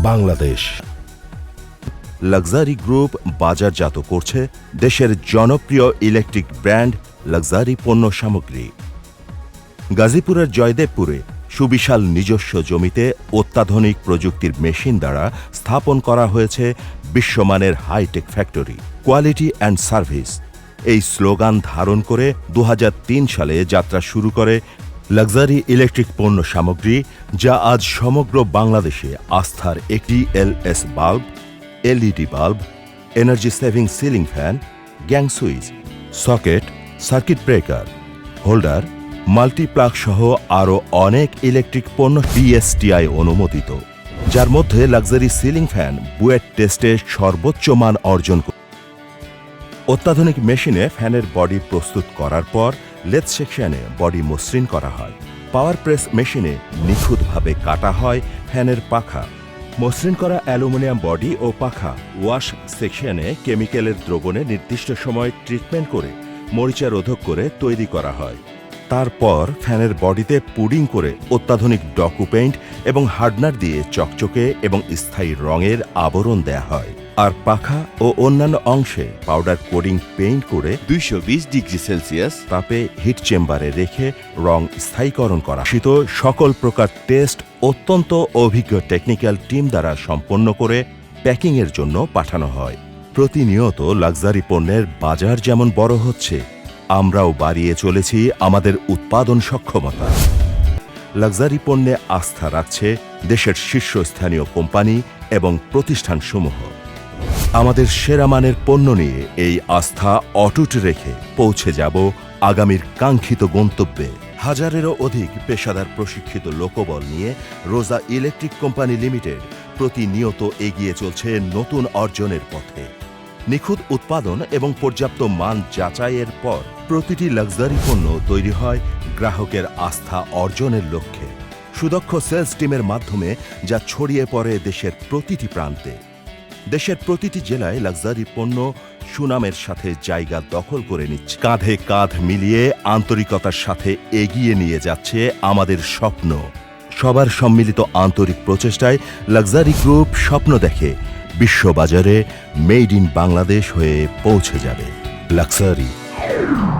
Bangladesh. Luxury group বাজারজাত করছে দেশের জনপ্রিয় ইলেকট্রিক ব্র্যান্ড লাক্সারি পণ্য সামগ্রী। গাজীপুরের জয়দেবপুরে সুবিশাল নিজস্ব জমিতে অত্যাধুনিক প্রযুক্তির মেশিন দ্বারা স্থাপন করা হয়েছে বিশ্বমানের hitech factory, quality and service. এই স্লোগান ধারণ করে 2003 সালে যাত্রা শুরু করে লাক্সারি ইলেকট্রিক পণ্য সামগ্রী, যা আজ সমগ্র বাংলাদেশে আস্থার একটি LS bulb, LED bulb, energy saving ceiling fan, gang switch, socket, circuit breaker, holder, multiplug সহ আরও অনেক ইলেকট্রিক পণ্য বিএসটিআই অনুমোদিত, যার মধ্যে লাক্সারি সিলিং ফ্যান বুয়েট টেস্টে সর্বোচ্চ মান অর্জন করে। অত্যাধুনিক মেশিনে ফ্যানের বডি প্রস্তুত করার পর লেথ সেকশনে বডি মসৃণ করা হয়। পাওয়ার প্রেস মেশিনে নিখুঁতভাবে কাটা হয় ফ্যানের পাখা। মসৃণ করা অ্যালুমিনিয়াম বডি ও পাখা ওয়াশ সেকশনে কেমিক্যালের দ্রবণে নির্দিষ্ট সময় ট্রিটমেন্ট করে মরিচা রোধক করে তৈরি করা হয়। তারপর ফ্যানের বডিতে পুডিং করে অত্যাধুনিক ডকু পেইন্ট এবং হার্ডনার দিয়ে চকচকে এবং স্থায়ী রঙের আবরণ দেয়া হয়। আর পাখা ও অন্যান্য অংশে পাউডার কোডিং পেইন্ট করে 220 ডিগ্রি সেলসিয়াস তাপে হিট চেম্বারে রেখে রং স্থায়ীকরণ করা। শীত সকল প্রকার টেস্ট অত্যন্ত অভিজ্ঞ টেকনিক্যাল টিম দ্বারা সম্পন্ন করে প্যাকিংয়ের জন্য পাঠানো হয়। প্রতিনিয়ত লাক্সারি পণ্যের বাজার যেমন বড় হচ্ছে, আমরাও বাড়িয়ে চলেছি আমাদের উৎপাদন সক্ষমতা। লাক্সারি পণ্যে আস্থা রাখছে দেশের শীর্ষস্থানীয় কোম্পানি এবং প্রতিষ্ঠানসমূহ। আমাদের সেরা মানের পণ্য নিয়ে এই আস্থা অটুট রেখে পৌঁছে যাব আগামীর কাঙ্ক্ষিত গন্তব্যে। হাজারেরও অধিক পেশাদার প্রশিক্ষিত লোকবল নিয়ে রোজা ইলেকট্রিক কোম্পানি লিমিটেড প্রতিনিয়ত এগিয়ে চলছে নতুন অর্জনের পথে। নিখুঁত উৎপাদন এবং পর্যাপ্ত মান যাচাইয়ের পর প্রতিটি লাক্সারি পণ্য তৈরি হয় গ্রাহকের আস্থা অর্জনের লক্ষ্যে। সুদক্ষ সেলস টিমের মাধ্যমে যা ছড়িয়ে পড়ে দেশের প্রতিটি প্রান্তে। দেশের প্রতিটি জেলায় লাক্সারি পণ্য সুনামের সাথে জায়গা দখল করে নিচ্ছে। কাঁধে কাঁধ মিলিয়ে আন্তরিকতার সাথে এগিয়ে নিয়ে যাচ্ছে আমাদের স্বপ্ন। সবার সম্মিলিত আন্তরিক প্রচেষ্টায় লাক্সারি গ্রুপ স্বপ্ন দেখে বিশ্ববাজারে মেড ইন বাংলাদেশ হয়ে পৌঁছে যাবে। লাক্সারি।